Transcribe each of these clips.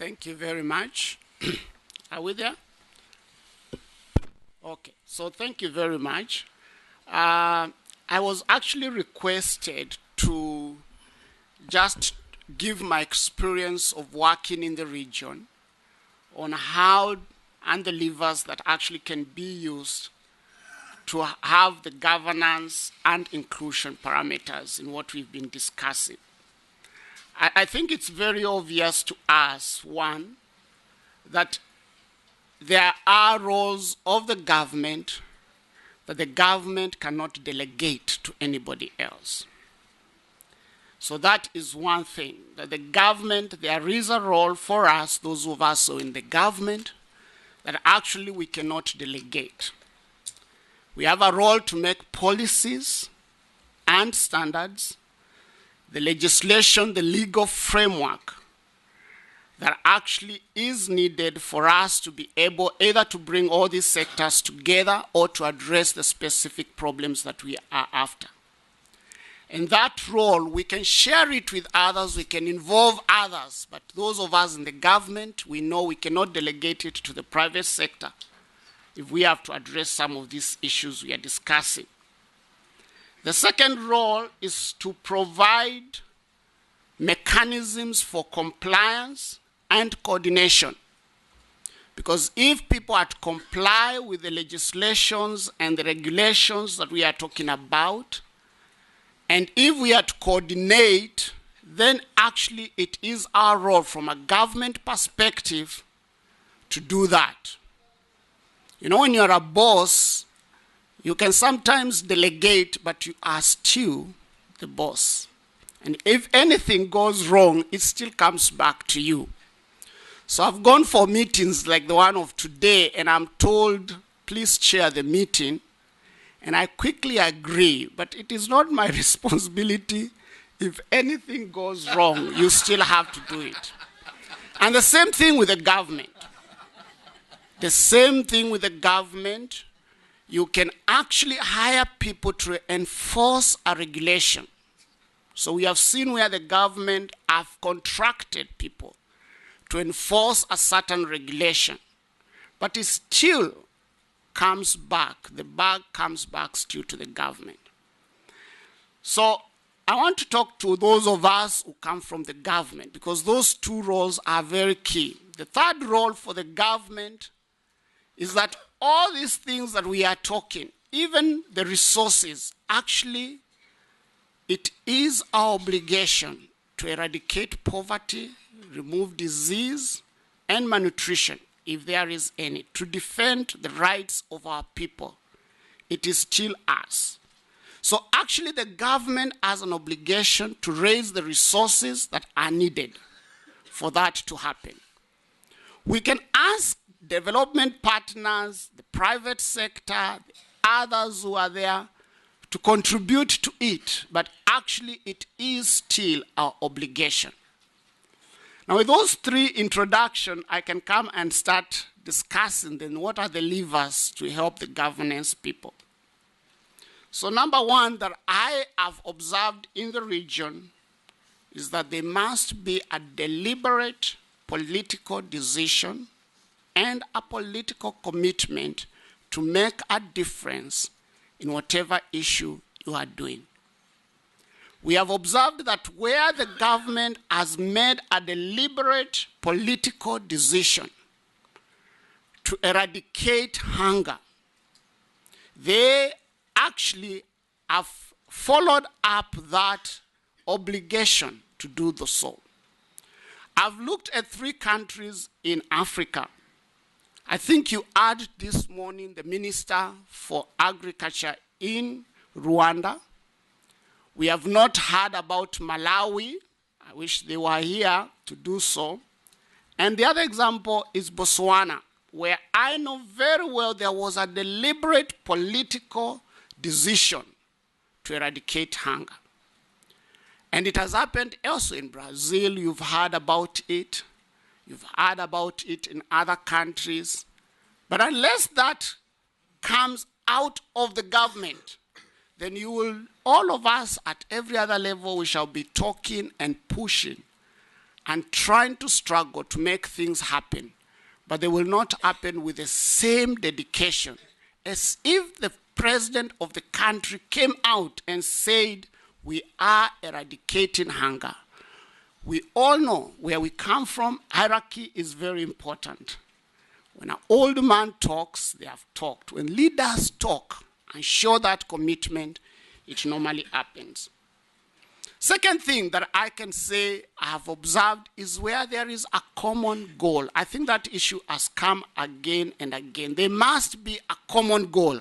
Thank you very much. Are we there? Okay, so thank you very much. I was actually requested to just give my experience of working in the region on how and the levers that actually can be used to have the governance and inclusion parameters in what we've been discussing. I think it's very obvious to us, one, that there are roles of the government that the government cannot delegate to anybody else. So that is one thing, that the government, there is a role for us, those of us who are in the government, that actually we cannot delegate. We have a role to make policies and standards, the legislation, the legal framework that actually is needed for us to be able either to bring all these sectors together or to address the specific problems that we are after. In that role, we can share it with others, we can involve others, but those of us in the government, we know we cannot delegate it to the private sector if we have to address some of these issues we are discussing. The second role is to provide mechanisms for compliance and coordination. Because if people are to comply with the legislations and the regulations that we are talking about, and if we are to coordinate, then actually it is our role from a government perspective to do that. You know, when you're a boss, you can sometimes delegate, but you are still the boss. And if anything goes wrong, it still comes back to you. So I've gone for meetings like the one of today, and I'm told, please chair the meeting. And I quickly agree, but it is not my responsibility. If anything goes wrong, you still have to do it. And the same thing with the government. The same thing with the government. You can actually hire people to enforce a regulation. So we have seen where the government have contracted people to enforce a certain regulation, but it still comes back, the bag comes back still to the government. So I want to talk to those of us who come from the government, because those two roles are very key. The third role for the government is that all these things that we are talking, even the resources, actually, it is our obligation to eradicate poverty, remove disease and malnutrition, if there is any, to defend the rights of our people. It is still us. So actually the government has an obligation to raise the resources that are needed for that to happen. We can ask development partners, the private sector, the others who are there to contribute to it, but actually it is still our obligation. Now with those three introductions, I can come and start discussing then what are the levers to help the governance people. So number one that I have observed in the region is that there must be a deliberate political decision and a political commitment to make a difference in whatever issue you are doing. We have observed that where the government has made a deliberate political decision to eradicate hunger, they actually have followed up that obligation to do so. I've looked at 3 countries in Africa. I think you heard this morning the Minister for Agriculture in Rwanda. We have not heard about Malawi. I wish they were here to do so. And the other example is Botswana, where I know very well there was a deliberate political decision to eradicate hunger. And it has happened also in Brazil. You've heard about it. You've heard about it in other countries. But unless that comes out of the government, then you will, all of us at every other level, we shall be talking and pushing and trying to struggle to make things happen, but they will not happen with the same dedication as if the president of the country came out and said, we are eradicating hunger. We all know where we come from. Hierarchy is very important. When an old man talks, they have talked. When leaders talk and show that commitment, it normally happens. Second thing that I can say I have observed is where there is a common goal. I think that issue has come again and again. There must be a common goal.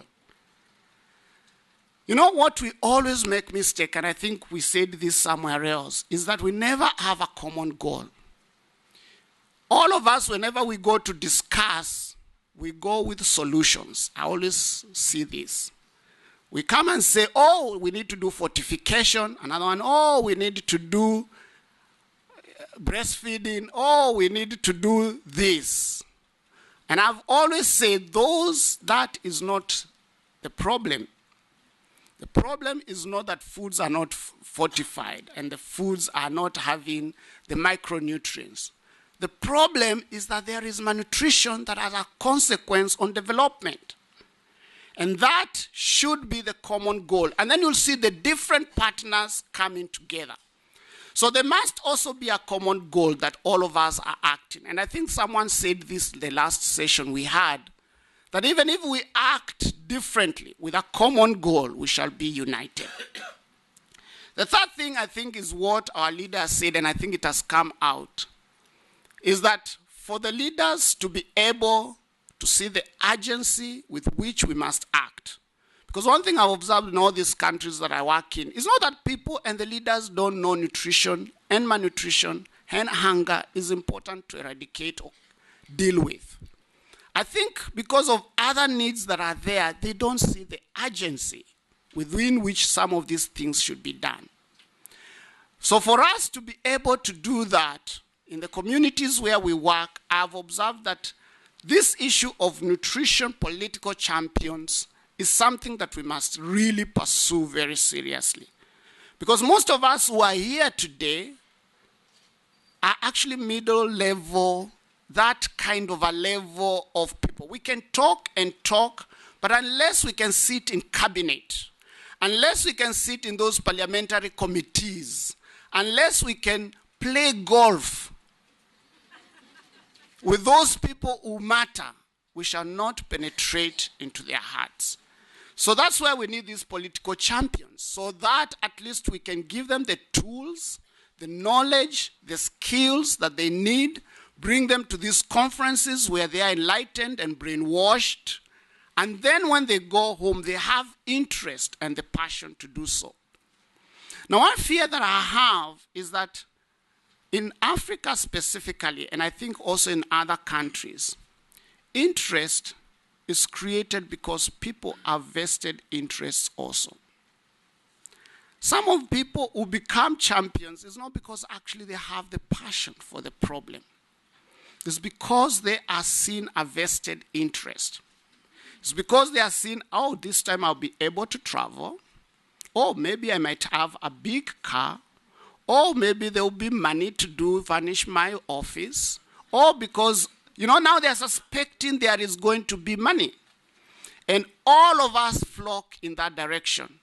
You know what we always make mistake, and I think we said this somewhere else, is that we never have a common goal. All of us, whenever we go to discuss, we go with solutions. I always see this. We come and say, oh, we need to do fortification. Another one, oh, we need to do breastfeeding. Oh, we need to do this. And I've always said, that is not the problem. The problem is not that foods are not fortified and the foods are not having the micronutrients. The problem is that there is malnutrition that has a consequence on development. And that should be the common goal. And then you'll see the different partners coming together. So there must also be a common goal that all of us are acting. And I think someone said this the last session we had, that even if we act differently with a common goal, we shall be united. The third thing I think is what our leader said, and I think it has come out, is that for the leaders to be able to see the urgency with which we must act. Because one thing I've observed in all these countries that I work in is not that people and the leaders don't know nutrition and malnutrition and hunger is important to eradicate or deal with. I think because of other needs that are there, they don't see the urgency within which some of these things should be done. So for us to be able to do that in the communities where we work, I've observed that this issue of nutrition political champions is something that we must really pursue very seriously. Because most of us who are here today are actually middle level, that kind of a level of people. We can talk and talk, but unless we can sit in cabinet, unless we can sit in those parliamentary committees, unless we can play golf with those people who matter, we shall not penetrate into their hearts. So that's why we need these political champions, so that at least we can give them the tools, the knowledge, the skills that they need, bring them to these conferences where they are enlightened and brainwashed, and then when they go home, they have interest and the passion to do so. Now, one fear that I have is that in Africa specifically, and I think also in other countries, interest is created because people have vested interests also. Some of people who become champions is not because actually they have the passion for the problem. It's because they are seeing a vested interest. It's because they are seeing, oh, this time I'll be able to travel. Or maybe I might have a big car. Or maybe there will be money to furnish my office. Or because, now they're suspecting there is going to be money. And all of us flock in that direction.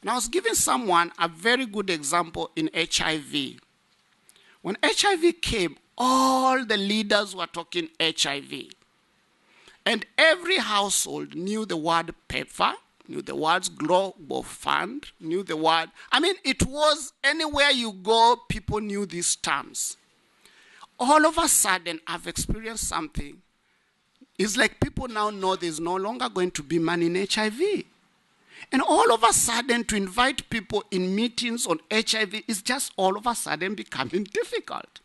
And I was giving someone a very good example in HIV. When HIV came, all the leaders were talking HIV. And every household knew the word PEPFAR, knew the words Global Fund, knew the word. It was anywhere you go, people knew these terms. All of a sudden, I've experienced something. It's like people now know there's no longer going to be money in HIV. And all of a sudden, to invite people in meetings on HIV is just all of a sudden becoming difficult.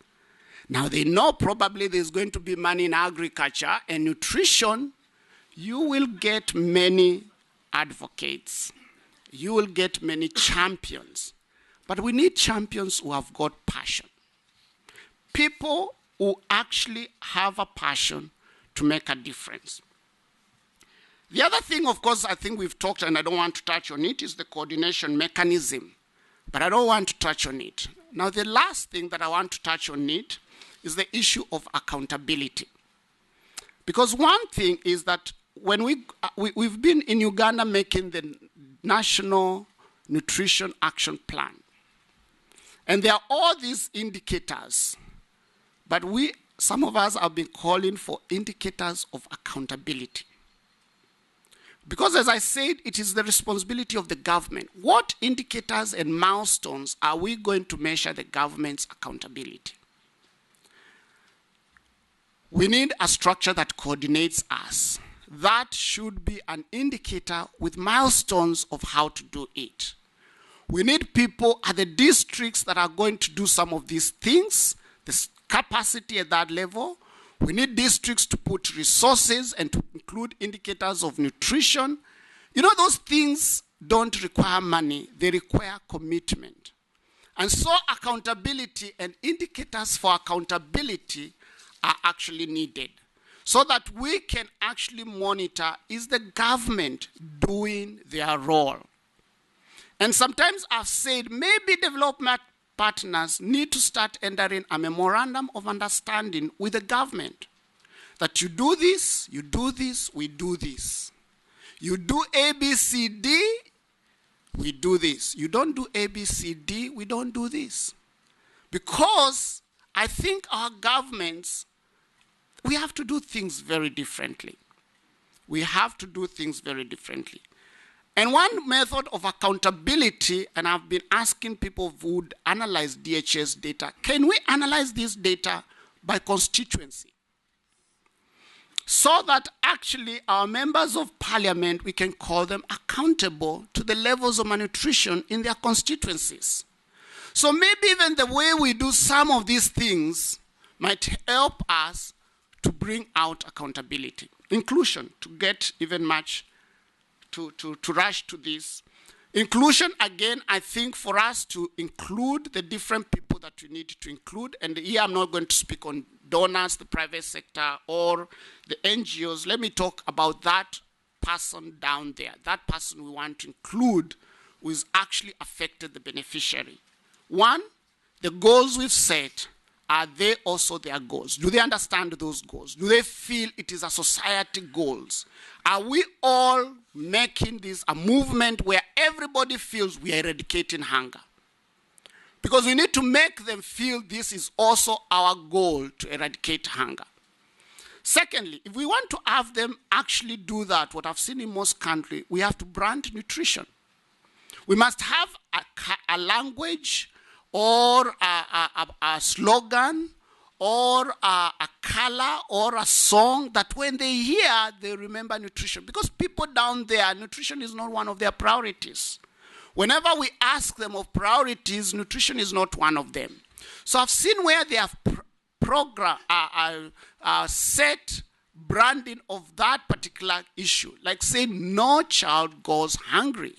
Now they know probably there's going to be money in agriculture and nutrition. You will get many advocates. You will get many champions. But we need champions who have got passion. People who actually have a passion to make a difference. The other thing, of course, I think we've talked, and I don't want to touch on it, is the coordination mechanism. But I don't want to touch on it. Now, the last thing that I want to touch on it is the issue of accountability. Because one thing is that when we've been in Uganda making the National Nutrition Action Plan. And there are all these indicators, but some of us have been calling for indicators of accountability. Because as I said, it is the responsibility of the government. What indicators and milestones are we going to measure the government's accountability? We need a structure that coordinates us. That should be an indicator with milestones of how to do it. We need people at the districts that are going to do some of these things, the capacity at that level. We need districts to put resources and to include indicators of nutrition. You know, those things don't require money, they require commitment. And so accountability and indicators for accountability are actually needed so that we can actually monitor, is the government doing their role? And sometimes I've said maybe development partners need to start entering a memorandum of understanding with the government. That you do this, we do this. You do A, B, C, D, we do this. You don't do A, B, C, D, we don't do this. Because I think our governments, we have to do things very differently. We have to do things very differently. And one method of accountability, and I've been asking people who would analyze DHS data, can we analyze this data by constituency? So that actually our members of parliament, we can call them accountable to the levels of malnutrition in their constituencies. So maybe even the way we do some of these things might help us to bring out accountability. Inclusion, to get even much to rush to this. Inclusion, again, I think for us to include the different people that we need to include, and here I'm not going to speak on donors, the private sector, or the NGOs. Let me talk about that person down there, that person we want to include who is actually affected the beneficiary. One, the goals we've set, are they also their goals? Do they understand those goals? Do they feel it is a society goals? Are we all making this a movement where everybody feels we are eradicating hunger? Because we need to make them feel this is also our goal, to eradicate hunger. Secondly, if we want to have them actually do that, what I've seen in most countries, we have to brand nutrition. We must have a language or a slogan or a color or a song that when they hear, they remember nutrition. Because people down there, nutrition is not one of their priorities. Whenever we ask them of priorities, nutrition is not one of them. So I've seen where they have set branding of that particular issue. Like say, no child goes hungry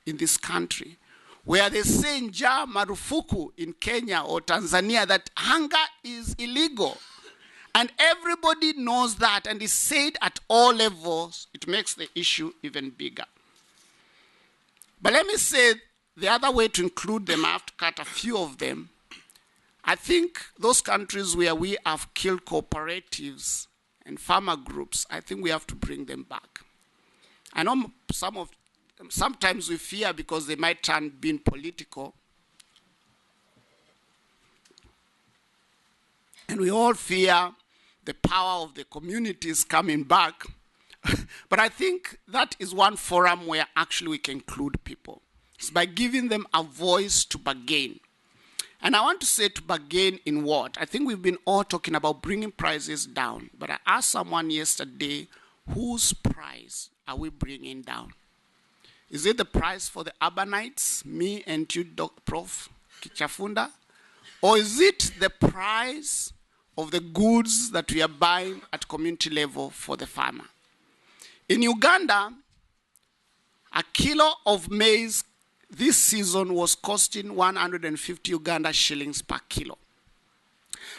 in this country. Where they say njaa marufuku in Kenya or Tanzania, that hunger is illegal. And everybody knows that and is said at all levels. It makes the issue even bigger. But let me say the other way to include them, I have to cut a few of them. I think those countries where we have killed cooperatives and farmer groups, I think we have to bring them back. I know sometimes we fear because they might turn being political. And we all fear the power of the communities coming back. But I think that is one forum where actually we can include people. It's by giving them a voice to bargain. And I want to say to bargain in what? I think we've been all talking about bringing prices down. But I asked someone yesterday, whose price are we bringing down? Is it the price for the urbanites, me and you, Prof. Kichafunda? Or is it the price of the goods that we are buying at community level for the farmer? In Uganda, a kilo of maize this season was costing 150 Uganda shillings per kilo.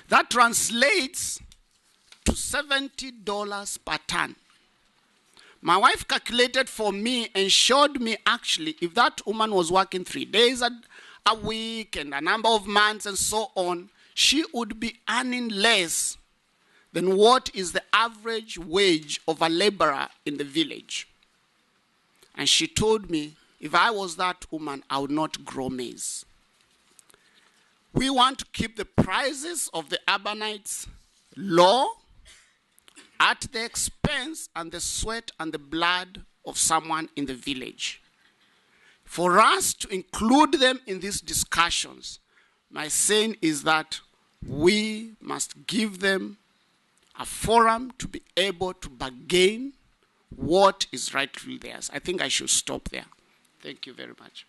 That translates to $70 per ton. My wife calculated for me and showed me actually if that woman was working 3 days a week and a number of months and so on, she would be earning less than what is the average wage of a laborer in the village. And she told me, if I was that woman, I would not grow maize. We want to keep the prices of the urbanites low at the expense and the sweat and the blood of someone in the village. For us to include them in these discussions, my saying is that we must give them a forum to be able to bargain what is rightfully theirs. I think I should stop there. Thank you very much.